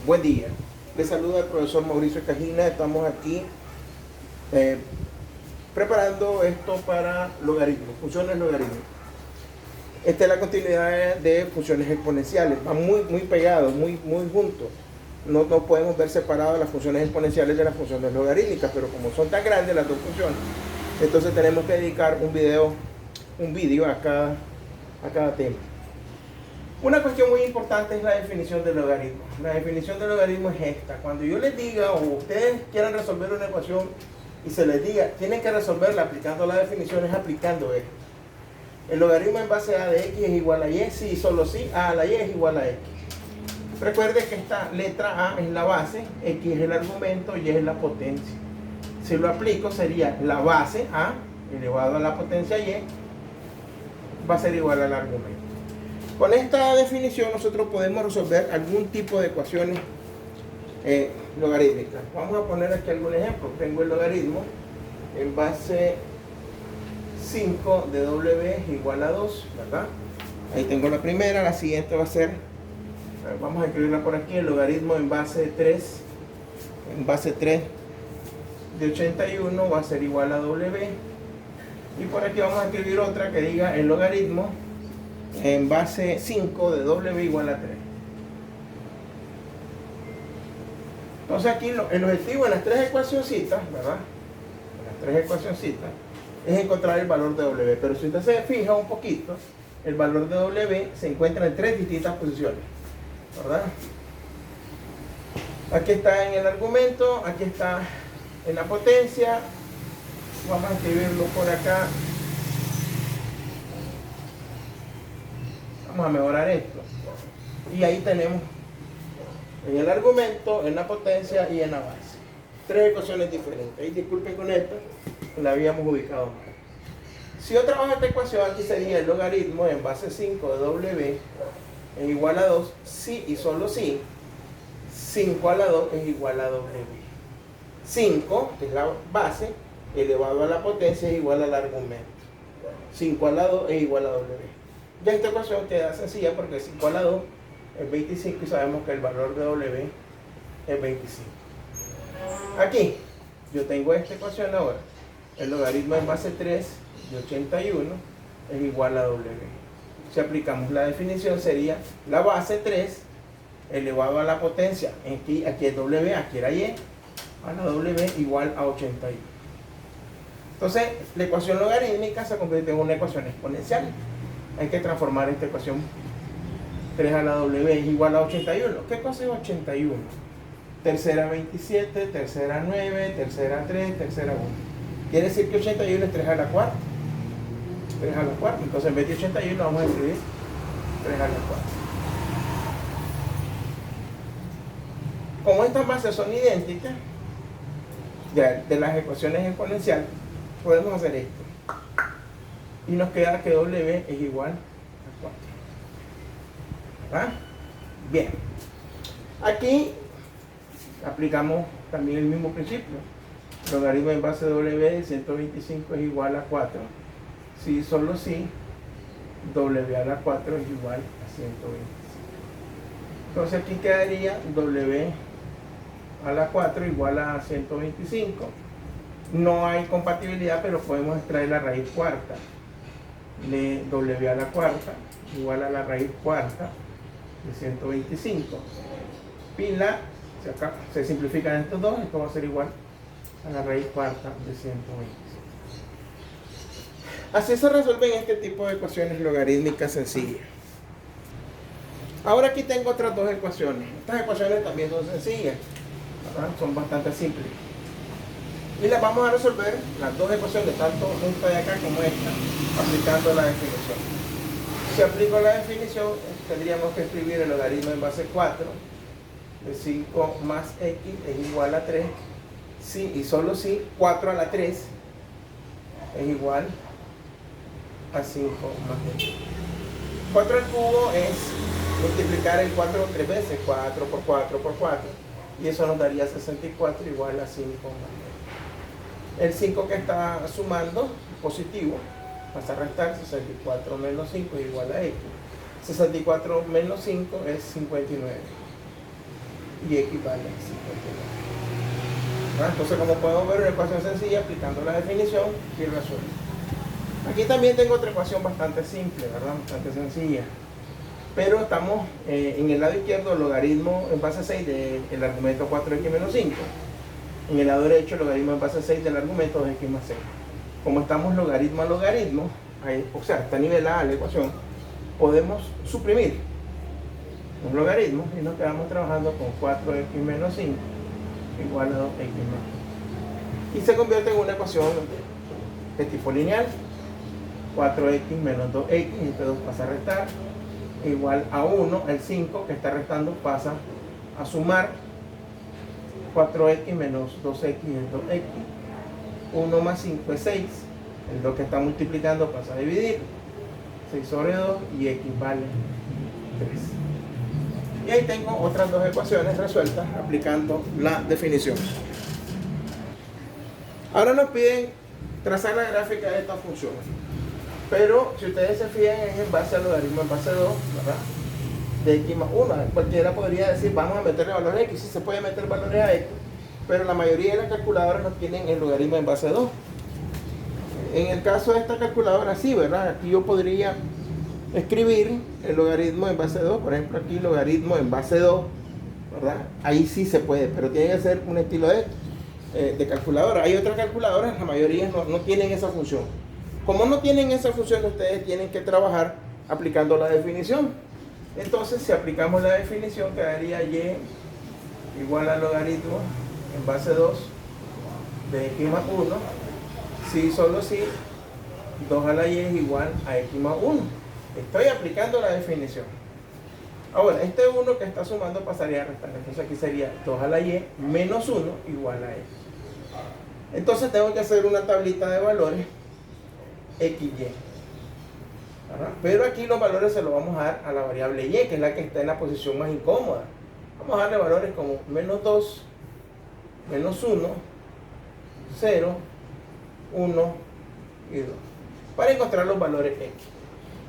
Buen día. Les saluda el profesor Mauricio Cajina. Estamos aquí preparando esto para logaritmos, funciones logarítmicas. Esta es la continuidad de funciones exponenciales. Van muy pegados, muy juntos. No podemos ver separadas las funciones exponenciales de las funciones logarítmicas, pero como son tan grandes las dos funciones, entonces tenemos que dedicar un video a cada tema. Una cuestión muy importante es la definición del logaritmo. La definición del logaritmo es esta. Cuando yo les diga, o ustedes quieran resolver una ecuación y se les diga, tienen que resolverla aplicando la definición, es aplicando esto. El logaritmo en base a de x es igual a y, si solo si a a la y es igual a x. Recuerde que esta letra a es la base, x es el argumento y es la potencia. Si lo aplico sería la base a elevado a la potencia y va a ser igual al argumento. Con esta definición nosotros podemos resolver algún tipo de ecuaciones logarítmicas. Vamos a poner aquí algún ejemplo. Tengo el logaritmo en base 5 de w es igual a 2, ¿verdad? Ahí tengo la primera, la siguiente va a ser, vamos a escribirla por aquí, el logaritmo en base 3 de 81 va a ser igual a w. Y por aquí vamos a escribir otra que diga el logaritmo en base 5 de w igual a 3. Entonces aquí el objetivo en las tres ecuacioncitas, ¿verdad? En las tres ecuacioncitas es encontrar el valor de w. Pero si usted se fija un poquito, el valor de w se encuentra en tres distintas posiciones, ¿verdad? Aquí está en el argumento, aquí está en la potencia. Vamos a escribirlo por acá. Vamos a mejorar esto. Y ahí tenemos en el argumento, en la potencia y en la base. Tres ecuaciones diferentes. Y disculpen con esto, la habíamos ubicado mal. Si yo trabajo esta ecuación, aquí sería el logaritmo en base 5 de w es igual a 2, si y solo si 5 a la 2 es igual a w. 5, que es la base, elevado a la potencia es igual al argumento. 5 a la 2 es igual a w. Ya esta ecuación queda sencilla porque 5 a la 2 es 25 y sabemos que el valor de w es 25. Aquí yo tengo esta ecuación ahora. El logaritmo en base 3 de 81 es igual a w. Si aplicamos la definición sería la base 3 elevado a la potencia. Aquí es w, aquí era y, a la w igual a 81. Entonces la ecuación logarítmica se convierte en una ecuación exponencial. Hay que transformar esta ecuación. 3 a la w es igual a 81. ¿Qué cosa es 81? Tercera 27, tercera 9, tercera 3, tercera 1. Quiere decir que 81 es 3 a la cuarta. 3 a la cuarta. Entonces en vez de 81 vamos a escribir 3 a la cuarta. Como estas bases son idénticas, ya de las ecuaciones exponenciales, podemos hacer esto. Y nos queda que w es igual a 4. ¿Verdad? Bien. Aquí aplicamos también el mismo principio. Logaritmo en base de w de 125 es igual a 4. Si solo si w a la 4 es igual a 125. Entonces aquí quedaría w a la 4 igual a 125. No hay compatibilidad, pero podemos extraer la raíz cuarta de w a la cuarta igual a la raíz cuarta de 125. Pila, se simplifican estos dos, esto va a ser igual a la raíz cuarta de 125. Así se resuelven este tipo de ecuaciones logarítmicas sencillas. Ahora aquí tengo otras dos ecuaciones. Estas ecuaciones también son sencillas, ¿verdad? Son bastante simples. Y las vamos a resolver, las dos ecuaciones, tanto esta de acá como esta, aplicando la definición. Si aplico la definición, tendríamos que escribir el logaritmo en base 4 de 5 más x es igual a 3, si y solo si 4 a la 3 es igual a 5 más x. 4 al cubo es multiplicar el 4 tres veces, 4 por 4 por 4, y eso nos daría 64 igual a 5 más x. El 5 que está sumando, positivo, pasa a restar. 64 menos 5 es igual a x. 64 menos 5 es 59. y x vale 52. Entonces, como podemos ver, una ecuación sencilla aplicando la definición y resuelve. Aquí también tengo otra ecuación bastante simple, ¿verdad? Bastante sencilla. Pero estamos en el lado izquierdo, logaritmo en base 6 del argumento 4x menos 5. En el lado derecho, logaritmo en base 6 del argumento 2x más 6. Como estamos logaritmo a logaritmo, o sea, está nivelada la ecuación, podemos suprimir los logaritmos y nos quedamos trabajando con 4x menos 5 igual a 2x más 5. Y se convierte en una ecuación de tipo lineal. 4x menos 2x, este 2 pasa a restar, igual a 1, el 5 que está restando pasa a sumar, 4x menos 2x es 2x, 1 más 5 es 6, el 2 que está multiplicando pasa a dividir, 6 sobre 2 y x vale 3. Y ahí tengo otras dos ecuaciones resueltas aplicando la definición. Ahora nos piden trazar la gráfica de estas funciones. Pero si ustedes se fijan es en base al logaritmo en base 2, ¿verdad? De x más 1. Cualquiera podría decir, vamos a meterle valores a x. Sí se puede meter valores a x, pero la mayoría de las calculadoras no tienen el logaritmo en base 2. En el caso de esta calculadora sí, ¿verdad? Aquí yo podría escribir el logaritmo en base 2. Por ejemplo, aquí logaritmo en base 2, ¿verdad? Ahí sí se puede, pero tiene que ser un estilo de calculadora. Hay otras calculadoras, la mayoría no tienen esa función. Como no tienen esa función, ustedes tienen que trabajar aplicando la definición. Entonces, si aplicamos la definición, quedaría y igual al logaritmo en base 2 de x más 1. Si solo si 2 a la y es igual a x más 1. Estoy aplicando la definición. Ahora, este 1 que está sumando pasaría a restar. Entonces aquí sería 2 a la y menos 1 igual a x. Entonces tengo que hacer una tablita de valores XY. Pero aquí los valores se los vamos a dar a la variable Y, que es la que está en la posición más incómoda. Vamos a darle valores como menos 2, menos 1, 0, 1 y 2. Para encontrar los valores X.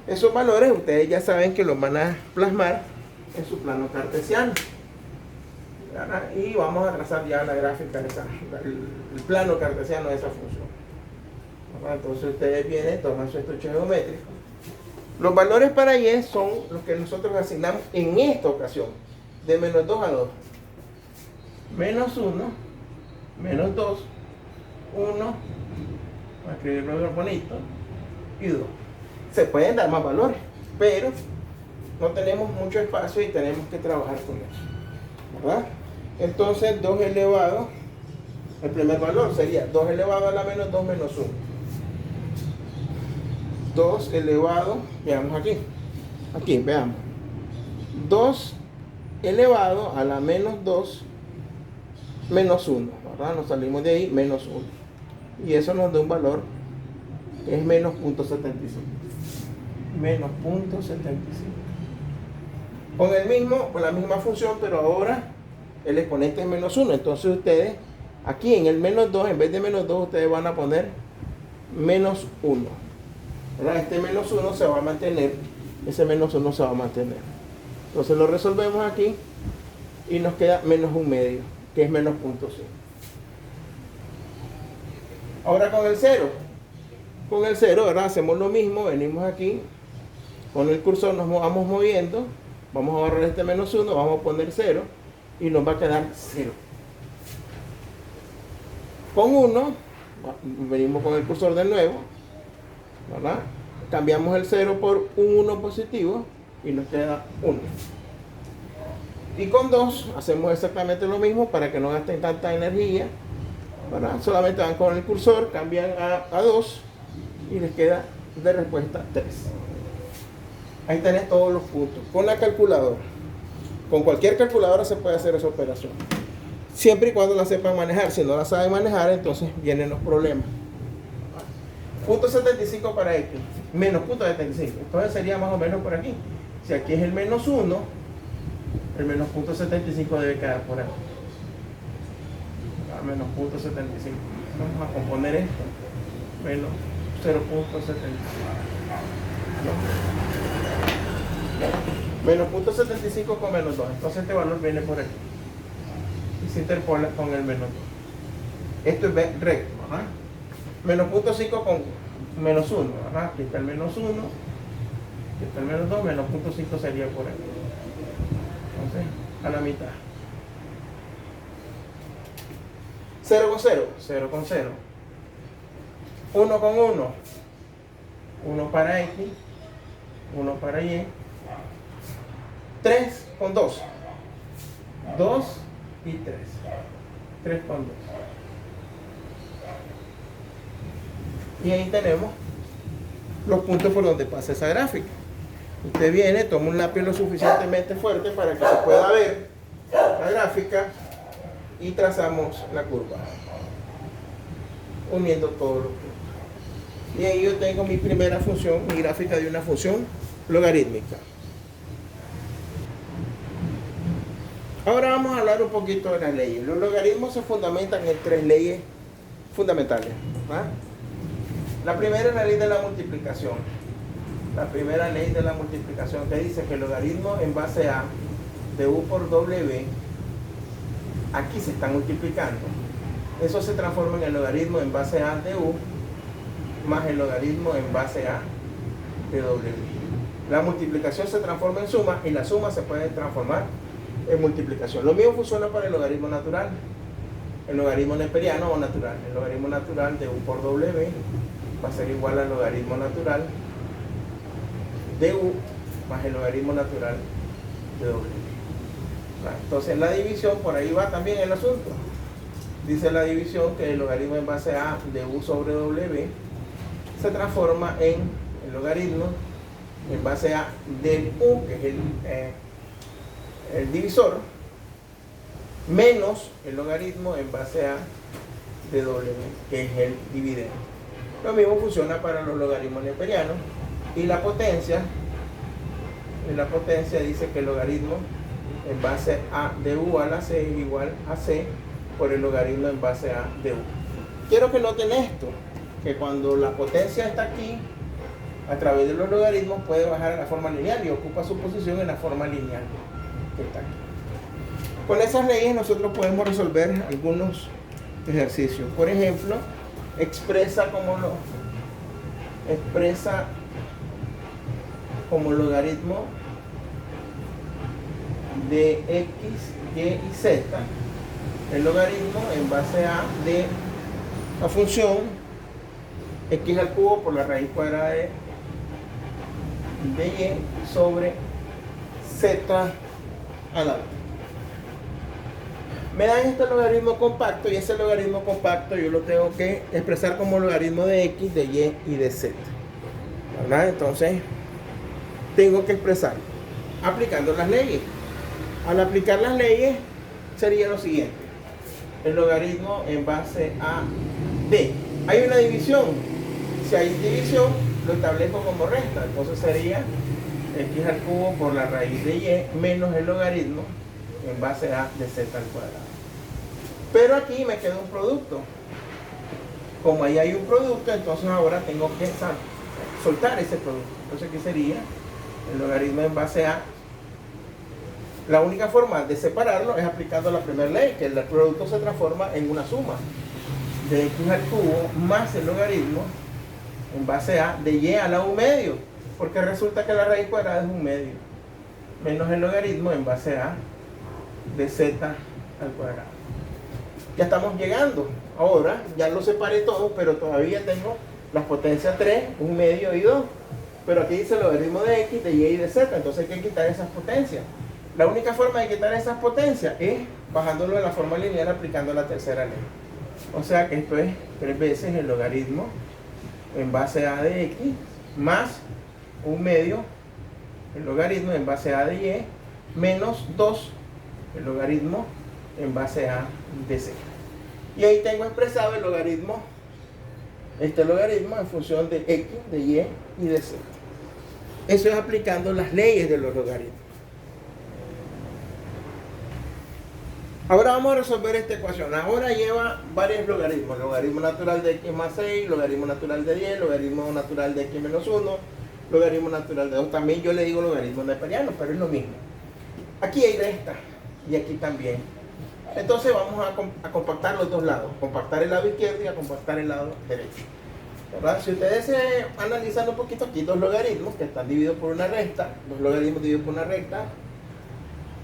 Esos valores ustedes ya saben que los van a plasmar en su plano cartesiano. Y vamos a trazar ya la gráfica, el plano cartesiano de esa función. Entonces ustedes vienen, toman su estuche geométrico. Los valores para Y son los que nosotros asignamos en esta ocasión, de menos 2 a 2. Menos 1, menos 2, 1, vamos a escribirlo bonito, y 2. Se pueden dar más valores, pero no tenemos mucho espacio y tenemos que trabajar con eso, ¿verdad? Entonces 2 elevado, el primer valor sería 2 elevado a la menos 2 menos 1. 2 elevado, veamos aquí veamos, 2 elevado a la menos 2 menos 1, ¿verdad? Nos salimos de ahí, menos 1. Y eso nos da un valor que es menos 0.75. Menos 0.75. Con la misma función, pero ahora el exponente es menos 1. Entonces ustedes, aquí en el menos 2, en vez de menos 2, ustedes van a poner menos 1. ¿Verdad? Este menos 1 se va a mantener, ese menos 1 se va a mantener. Entonces lo resolvemos aquí y nos queda menos 1/2, que es menos 0.5. Ahora con el 0, ¿verdad? Hacemos lo mismo, venimos aquí, con el cursor nos vamos moviendo, vamos a borrar este menos 1, vamos a poner 0 y nos va a quedar 0. Con 1, venimos con el cursor de nuevo, ¿verdad? Cambiamos el 0 por un 1 positivo y nos queda 1. Y con 2 hacemos exactamente lo mismo para que no gasten tanta energía, ¿verdad? Solamente van con el cursor, cambian a 2 y les queda de respuesta 3. Ahí tenés todos los puntos. Con la calculadora, con cualquier calculadora se puede hacer esa operación, siempre y cuando la sepan manejar. Si no la saben manejar, entonces vienen los problemas. 0.75 para X, menos 0.75. Entonces sería más o menos por aquí. Si aquí es el menos 1, el menos 0.75 debe quedar por aquí. Menos 0.75. Vamos a componer esto. Menos 0.75. Menos 0.75 con menos 2. Entonces este valor viene por aquí. y se interpola con el menos 2. Esto es recto, ¿verdad? Menos punto 5 con menos 1, ¿verdad? Aquí está el menos 1, aquí está el menos 2, menos punto 5 sería por aquí. Entonces, a la mitad. 0 con 0, 0 con 0. 1 con 1, 1 para X, 1 para Y. 3 con 2, 2 y 3. 3 con 2. Y ahí tenemos los puntos por donde pasa esa gráfica. Usted viene, toma un lápiz lo suficientemente fuerte para que se pueda ver la gráfica y trazamos la curva, uniendo todos los puntos. Y ahí yo tengo mi primera función, mi gráfica de una función logarítmica. Ahora vamos a hablar un poquito de las leyes. Los logaritmos se fundamentan en 3 leyes fundamentales, ¿verdad? La primera es la ley de la multiplicación. La primera ley de la multiplicación que dice que el logaritmo en base a de u por w, aquí se está multiplicando. Eso se transforma en el logaritmo en base a de u más el logaritmo en base a de w. La multiplicación se transforma en suma y la suma se puede transformar en multiplicación. Lo mismo funciona para el logaritmo natural, el logaritmo neperiano o natural. El logaritmo natural de u por w va a ser igual al logaritmo natural de u más el logaritmo natural de w. Entonces la división, por ahí va también el asunto. Dice la división que el logaritmo en base a de u sobre w se transforma en el logaritmo en base a del u, que es el divisor, menos el logaritmo en base a de w, que es el dividendo. Lo mismo funciona para los logaritmos neperianos. Y la potencia dice que el logaritmo en base a de u a la c es igual a c por el logaritmo en base a de u. Quiero que noten esto, que cuando la potencia está aquí, a través de los logaritmos puede bajar a la forma lineal y ocupa su posición en la forma lineal que está aquí. Con esas leyes nosotros podemos resolver algunos ejercicios. Por ejemplo, expresa como logaritmo de x, y y z, el logaritmo en base a de la función x al cubo por la raíz cuadrada de y sobre z a la. Me dan este logaritmo compacto y ese logaritmo compacto yo lo tengo que expresar como logaritmo de x, de y y de z, ¿verdad? Entonces tengo que expresar aplicando las leyes. Al aplicar las leyes sería lo siguiente: el logaritmo en base a d. Hay una división. Si hay división, lo establezco como resta. Entonces sería x al cubo por la raíz de y menos el logaritmo en base a de z al cuadrado. Pero aquí me queda un producto. Como ahí hay un producto, entonces ahora tengo que soltar ese producto. Entonces aquí sería el logaritmo en base a. La única forma de separarlo es aplicando la primera ley, que el producto se transforma en una suma de x al cubo más el logaritmo en base a de y a la u medio, porque resulta que la raíz cuadrada es un medio, menos el logaritmo en base a de z al cuadrado. Ya estamos llegando. Ahora ya lo separé todo, pero todavía tengo las potencias 3, un medio y 2. Pero aquí dice el logaritmo de x, de y y de z, entonces hay que quitar esas potencias. La única forma de quitar esas potencias es bajándolo de la forma lineal aplicando la tercera ley. O sea que esto es 3 veces el logaritmo en base a de x más un medio el logaritmo en base a de y menos 2 el logaritmo en base a de z. Y ahí tengo expresado el logaritmo, este logaritmo en función de x, de y y de z. Eso es aplicando las leyes de los logaritmos. Ahora vamos a resolver esta ecuación. Ahora lleva varios logaritmos: logaritmo natural de x más 6, logaritmo natural de 10, logaritmo natural de x menos 1, logaritmo natural de 2. También yo le digo logaritmo neperiano, pero es lo mismo. Aquí hay resta y aquí también Entonces vamos a compactar los dos lados, compactar el lado izquierdo y a compactar el lado derecho. ¿Verdad? Si ustedes se analizan un poquito aquí, dos logaritmos que están divididos por una recta, dos logaritmos divididos por una recta,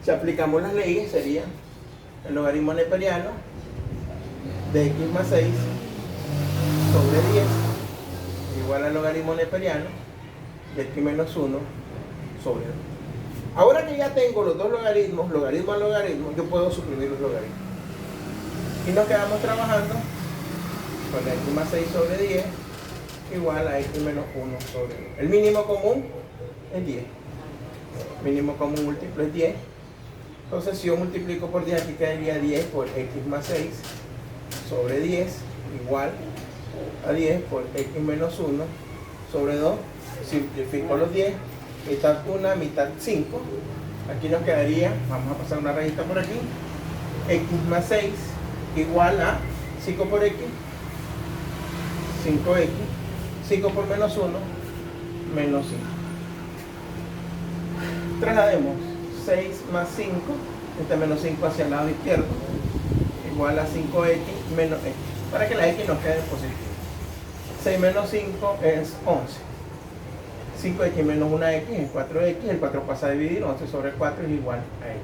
si aplicamos las leyes sería el logaritmo neperiano de x más 6 sobre 10 igual al logaritmo neperiano de x menos 1 sobre 2. Ahora que ya tengo los dos logaritmos, logaritmo a logaritmo, yo puedo suprimir los logaritmos. Y nos quedamos trabajando con x más 6 sobre 10 igual a x menos 1 sobre 2. El mínimo común es 10. Mínimo común múltiplo es 10. Entonces si yo multiplico por 10, aquí quedaría 10 por x más 6 sobre 10 igual a 10 por x menos 1 sobre 2. Simplifico los 10. Mitad 1, mitad 5. Aquí nos quedaría, vamos a pasar una rayita por aquí, x más 6 igual a 5 por x, 5x, 5 por menos 1, menos 5. Traslademos 6 más 5, este menos 5 hacia el lado izquierdo, igual a 5x menos x, para que la x nos quede positiva. 6 menos 5 es 11. 5x menos 1x es 4x, el 4 pasa a dividir, 11 sobre 4 es igual a x.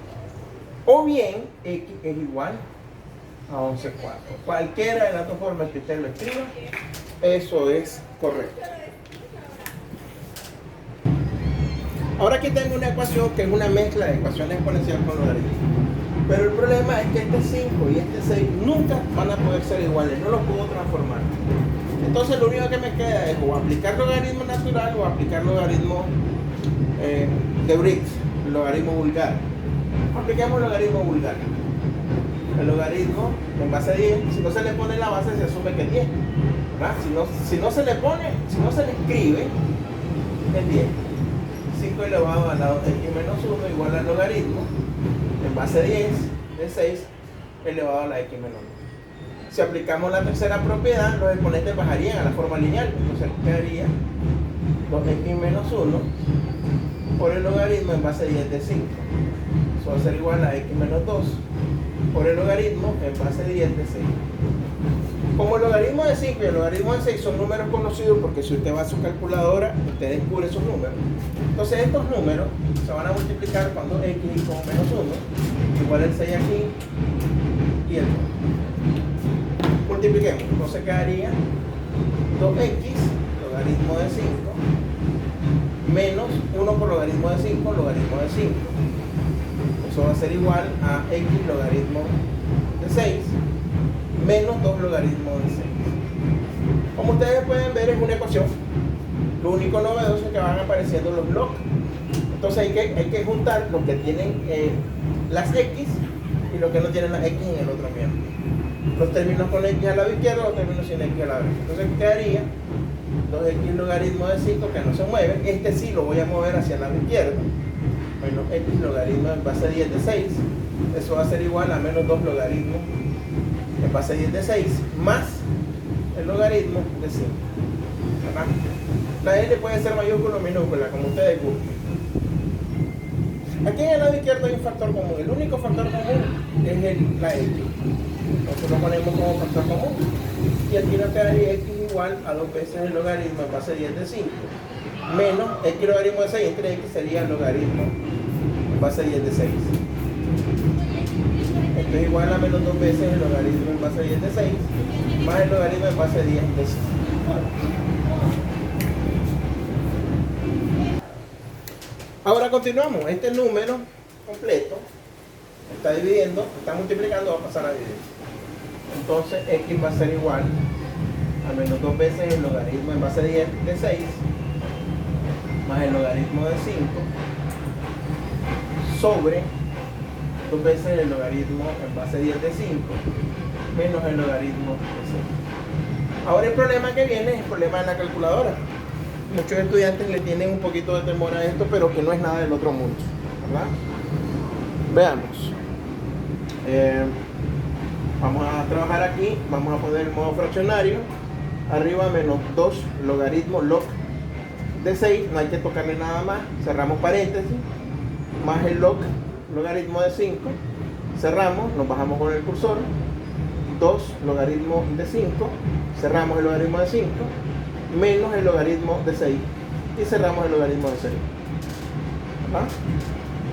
O bien, x es igual a 11 cuartos. Cualquiera de las dos formas que usted lo escriba, eso es correcto. Ahora aquí tengo una ecuación que es una mezcla de ecuaciones exponenciales con logaritmos. Pero el problema es que este 5 y este 6 nunca van a poder ser iguales, no los puedo transformar. Entonces lo único que me queda es o aplicar logaritmo natural o aplicar logaritmo de Briggs, logaritmo vulgar. Apliquemos logaritmo vulgar. El logaritmo en base a 10, si no se le pone la base se asume que es 10, ¿verdad? Si no se le pone, si no se le escribe, es 10. 5 elevado al lado de x menos 1 igual al logaritmo en base a 10 de 6 elevado a la x menos 1. Si aplicamos la tercera propiedad, los exponentes bajarían a la forma lineal. Entonces quedaría 2x menos 1 por el logaritmo en base a 10 de 5. Eso va a ser igual a x menos 2 por el logaritmo en base a 10 de 6. Como el logaritmo de 5 y el logaritmo de 6 son números conocidos, porque si usted va a su calculadora, usted descubre esos números. Entonces estos números se van a multiplicar cuando x con menos 1, igual el 6 aquí y el 2. Multipliquemos, entonces quedaría 2x logaritmo de 5 menos 1 por logaritmo de 5 logaritmo de 5. Eso va a ser igual a x logaritmo de 6 menos 2 logaritmo de 6. Como ustedes pueden ver, es una ecuación. Lo único novedoso es que van apareciendo los log. Entonces hay que juntar los que tienen las x y los que no tienen las x en el otro miembro. Los términos con x al lado izquierdo, los términos sin x al lado derecho. Entonces quedaría 2x logaritmo de 5 que no se mueve. Este sí lo voy a mover hacia el lado izquierdo. Menos x logaritmo en base a 10 de 6. Eso va a ser igual a menos 2 logaritmo en base a 10 de 6 más el logaritmo de 5. ¿Verdad? La L puede ser mayúscula o minúscula, como ustedes gusten. Aquí en el lado izquierdo hay un factor común. El único factor común es la x. Nosotros lo ponemos como factor común. Y aquí nos quedaría x igual a 2 veces el logaritmo en base a 10 de 5. Menos x logaritmo de 6 entre x sería el logaritmo en base a 10 de 6. Esto es igual a menos 2 veces el logaritmo en base a 10 de 6 más el logaritmo en base a 10 de 5. Ahora continuamos. Este número completo está dividiendo, está multiplicando, va a pasar a dividir. Entonces x va a ser igual a menos 2 veces el logaritmo en base a 10 de 6 más el logaritmo de 5 sobre 2 veces el logaritmo en base a 10 de 5 menos el logaritmo de 6. Ahora el problema que viene es el problema de la calculadora. Muchos estudiantes le tienen un poquito de temor a esto, pero que no es nada del otro mundo, ¿verdad? Veamos. Vamos a trabajar aquí, vamos a poner el modo fraccionario. Arriba menos 2 logaritmo log de 6, no hay que tocarle nada más, cerramos paréntesis, más el log logaritmo de 5 cerramos, nos bajamos con el cursor, 2 logaritmo de 5, cerramos el logaritmo de 5, menos el logaritmo de 6 y cerramos el logaritmo de 6. ¿Verdad?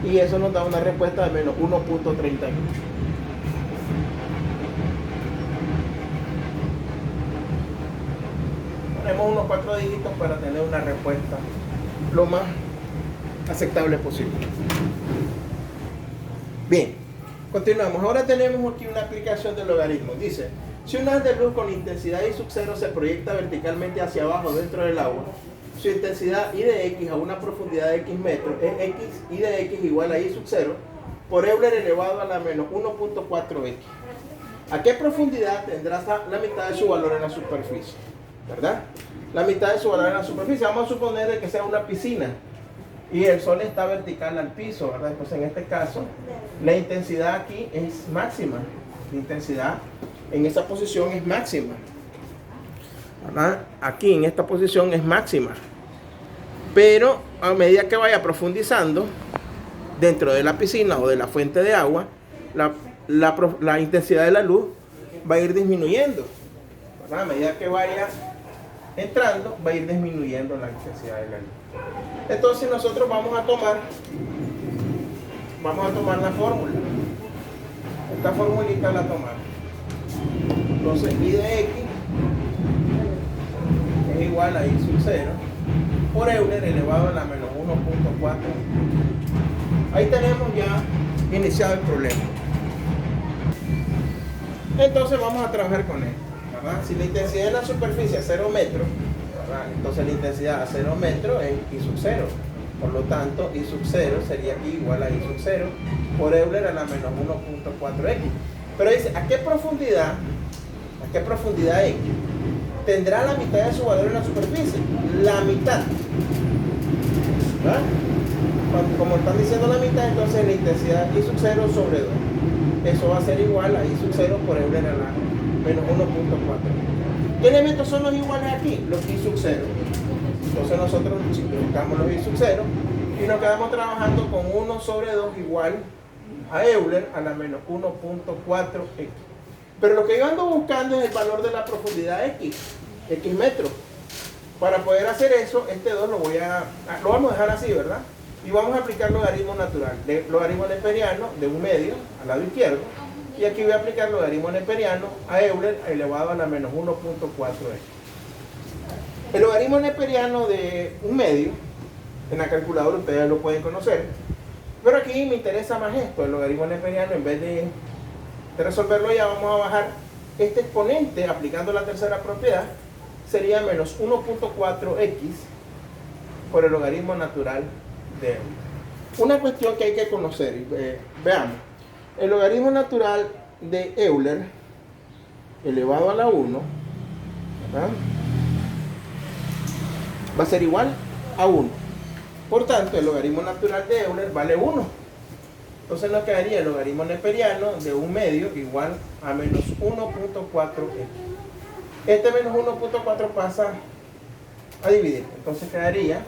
Y eso nos da una respuesta de menos 1.38. Ponemos unos 4 dígitos para tener una respuesta lo más aceptable posible. Bien, continuamos. Ahora tenemos aquí una aplicación de logaritmos. Dice, si un haz de luz con intensidad I sub 0 se proyecta verticalmente hacia abajo dentro del agua, su intensidad I de X a una profundidad de X metros es X I de X igual a I sub 0 por Euler elevado a la menos 1.4X. ¿A qué profundidad tendrá la mitad de su valor en la superficie? ¿Verdad? La mitad de su valor en la superficie. Vamos a suponer que sea una piscina y el sol está vertical al piso, ¿verdad? Entonces en este caso la intensidad aquí es máxima. La intensidad en esa posición es máxima, ¿verdad? Aquí en esta posición es máxima. Pero a medida que vaya profundizando dentro de la piscina o de la fuente de agua, la intensidad de la luz va a ir disminuyendo, ¿verdad? A medida que vaya entrando, va a ir disminuyendo la intensidad de la luz. Entonces nosotros vamos a tomar la fórmula. Esta formulita la tomamos. Entonces I de X es igual a I sub 0 por Euler elevado a la menos 1.4. Ahí tenemos ya iniciado el problema. Entonces vamos a trabajar con esto, ¿verdad? Si la intensidad de la superficie es 0 metros, ¿verdad? Entonces la intensidad a 0 metros es I sub 0. Por lo tanto, I sub 0 sería igual a I sub 0 por Euler a la menos 1.4X. Pero dice, ¿a qué profundidad X tendrá la mitad de su valor en la superficie? La mitad, ¿verdad? Como están diciendo la mitad, entonces la intensidad I sub 0 sobre 2. Eso va a ser igual a I sub 0 por Euler a la menos 1.4. ¿Qué elementos son los iguales aquí? Los I sub 0. Entonces nosotros simplificamos los I sub 0 y nos quedamos trabajando con 1 sobre 2 igual a Euler a la menos 1.4X. Pero lo que yo ando buscando es el valor de la profundidad X metros. Para poder hacer eso, este 2 lo vamos a dejar así, ¿verdad? Y vamos a aplicar logaritmo natural, logaritmo neperiano de 1/2 al lado izquierdo. Y aquí voy a aplicar logaritmo neperiano a Euler elevado a la menos 1.4X. El logaritmo neperiano de 1/2, en la calculadora ustedes lo pueden conocer, pero aquí me interesa más esto, el logaritmo neperiano. En vez de resolverlo ya, vamos a bajar este exponente aplicando la tercera propiedad, sería menos 1.4X por el logaritmo natural de Euler. Una cuestión que hay que conocer, veamos, el logaritmo natural de Euler elevado a la 1, ¿verdad?, va a ser igual a 1. Por tanto, el logaritmo natural de Euler vale 1. Entonces nos quedaría el logaritmo neperiano de 1/2 igual a menos 1.4X. Este menos 1.4 pasa a dividir. Entonces quedaría,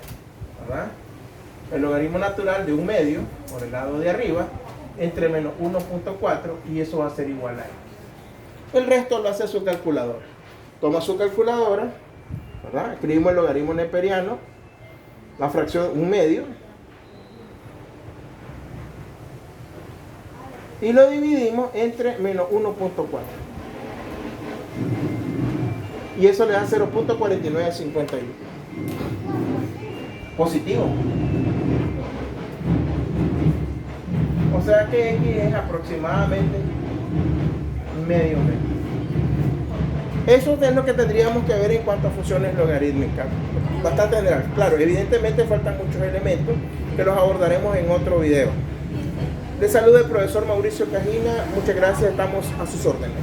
¿verdad?, el logaritmo natural de 1/2 por el lado de arriba entre menos 1.4 y eso va a ser igual a X. El resto lo hace su calculadora. Toma su calculadora, ¿verdad?, escribimos el logaritmo neperiano, la fracción 1/2 y lo dividimos entre menos 1.4 y eso le da 0.4951 positivo. O sea que X es aproximadamente medio metro. Eso es lo que tendríamos que ver en cuanto a funciones logarítmicas. Bastante general. Claro, evidentemente faltan muchos elementos que los abordaremos en otro video. Les saluda el profesor Mauricio Cajina. Muchas gracias, estamos a sus órdenes.